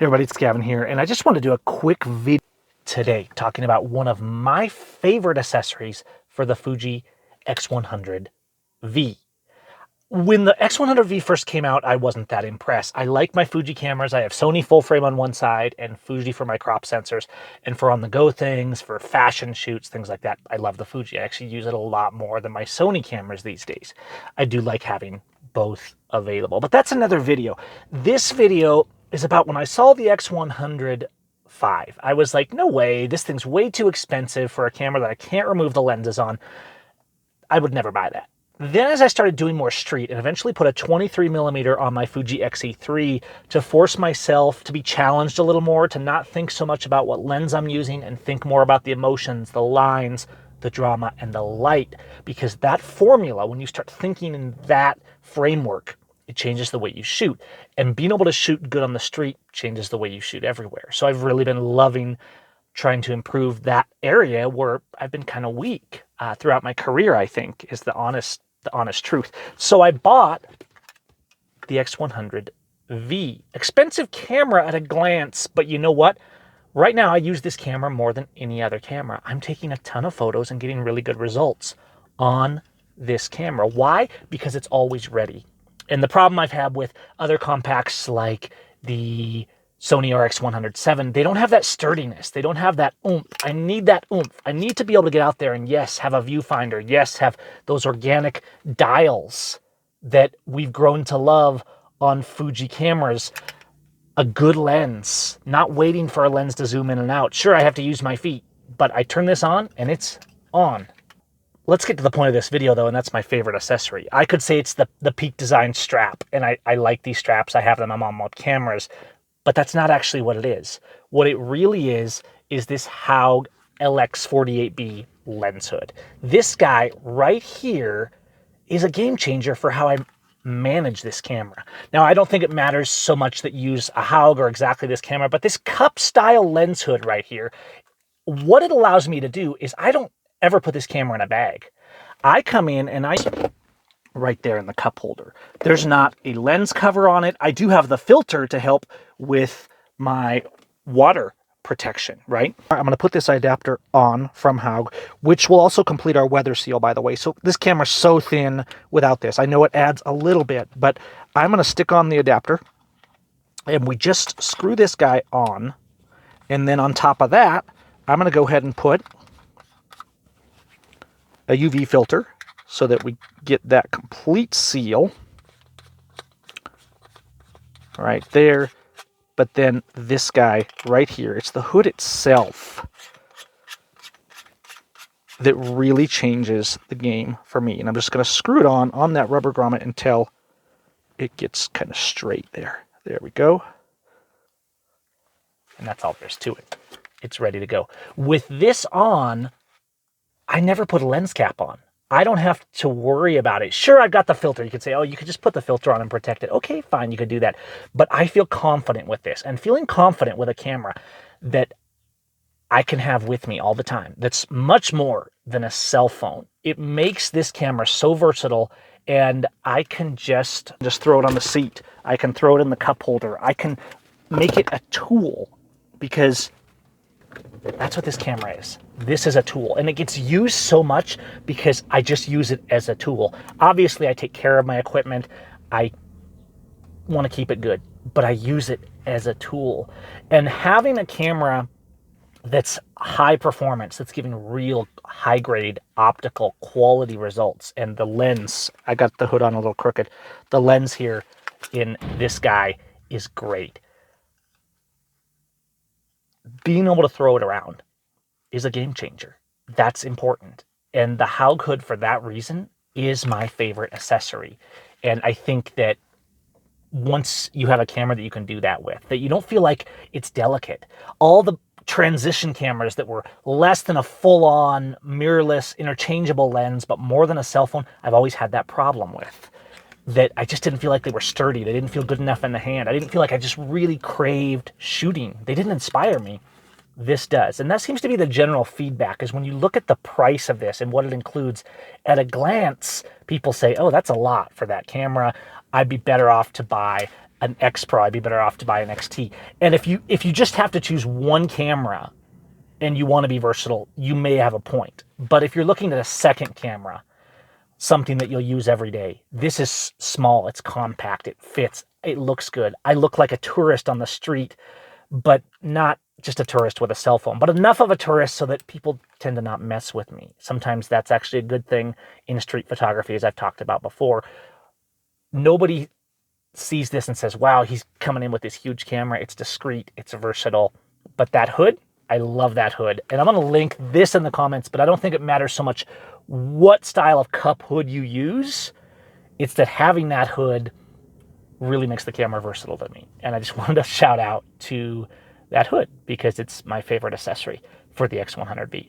Hey everybody, it's Gavin here, and I just want to do a quick video today talking about one of my favorite accessories for the Fuji X100V. When the X100V first came out, I wasn't that impressed. I like my Fuji cameras. I have Sony full frame on one side and Fuji for my crop sensors, and for on-the-go things, for fashion shoots, things like that, I love the Fuji. I actually use it a lot more than my Sony cameras these days. I do like having both available, but that's another video. This video is about when I saw the X100V. I was like, no way, this thing's way too expensive for a camera that I can't remove the lenses on. I would never buy that. Then as I started doing more street and eventually put a 23mm on my Fuji X-E3 to force myself to be challenged a little more, to not think so much about what lens I'm using and think more about the emotions, the lines, the drama, and the light. Because that formula, when you start thinking in that framework, it changes the way you shoot. And being able to shoot good on the street changes the way you shoot everywhere. So I've really been loving trying to improve that area where I've been kind of weak throughout my career, I think, is the honest truth. So I bought the X100V. Expensive camera at a glance, but you know what? Right now I use this camera more than any other camera. I'm taking a ton of photos and getting really good results on this camera. Why? Because it's always ready. And the problem I've had with other compacts like the Sony RX100, they don't have that sturdiness. They don't have that oomph. I need that oomph. I need to be able to get out there and yes, have a viewfinder. Yes, have those organic dials that we've grown to love on Fuji cameras. A good lens, not waiting for a lens to zoom in and out. Sure, I have to use my feet, but I turn this on and it's on. Let's get to the point of this video though, and that's my favorite accessory. I could say it's the Peak Design strap, and I like these straps. I have them on my cameras, but that's not actually what it is. What it really is this Haug LX48B lens hood. This guy right here is a game changer for how I manage this camera. Now, I don't think it matters so much that you use a Haug or exactly this camera, but this cup style lens hood right here, what it allows me to do is I don't ever put this camera in a bag. I come in and right there in the cup holder. There's not a lens cover on it. I do have the filter to help with my water protection, right? I'm going to put this adapter on from Haug, which will also complete our weather seal, by the way. So this camera's so thin without this. I know it adds a little bit, but I'm going to stick on the adapter and we just screw this guy on. And then on top of that, I'm going to go ahead and put a UV filter so that we get that complete seal right there. But then this guy right here, it's the hood itself that really changes the game for me. And I'm just going to screw it on that rubber grommet until it gets kind of straight there. There we go. And that's all there's to it. It's ready to go. With this on, I never put a lens cap on. I don't have to worry about it. Sure, I've got the filter. You could say, oh, you could just put the filter on and protect it. Okay, fine, you could do that. But I feel confident with this. And feeling confident with a camera that I can have with me all the time, that's much more than a cell phone. It makes this camera so versatile, and I can just throw it on the seat. I can throw it in the cup holder. I can make it a tool, because that's what this camera is. This is a tool, and it gets used so much because I just use it as a tool. Obviously, I take care of my equipment. I want to keep it good, but I use it as a tool. And having a camera that's high performance, that's giving real high grade optical quality results, and the lens, I got the hood on a little crooked. The lens here in this guy is great. Being able to throw it around is a game changer. That's important. And the Haug hood, for that reason, is my favorite accessory. And I think that once you have a camera that you can do that with, that you don't feel like it's delicate. All the transition cameras that were less than a full-on mirrorless interchangeable lens, but more than a cell phone, I've always had that problem with. That I just didn't feel like they were sturdy. They didn't feel good enough in the hand. I didn't feel like I just really craved shooting. They didn't inspire me. This does. And that seems to be the general feedback, is when you look at the price of this and what it includes, at a glance, people say, oh, that's a lot for that camera. I'd be better off to buy an X Pro, I'd be better off to buy an XT. And if you just have to choose one camera and you want to be versatile, you may have a point. But if you're looking at a second camera, something that you'll use every day, this is small, it's compact, it fits, it looks good. I look like a tourist on the street, but not just a tourist with a cell phone, but enough of a tourist so that people tend to not mess with me. Sometimes that's actually a good thing in street photography, as I've talked about before. Nobody sees this and says, wow, he's coming in with this huge camera. It's discreet, it's versatile. But that hood, I love that hood. And I'm going to link this in the comments, but I don't think it matters so much what style of cup hood you use. It's that having that hood really makes the camera versatile to me. And I just wanted to shout out to that hood because it's my favorite accessory for the X100V.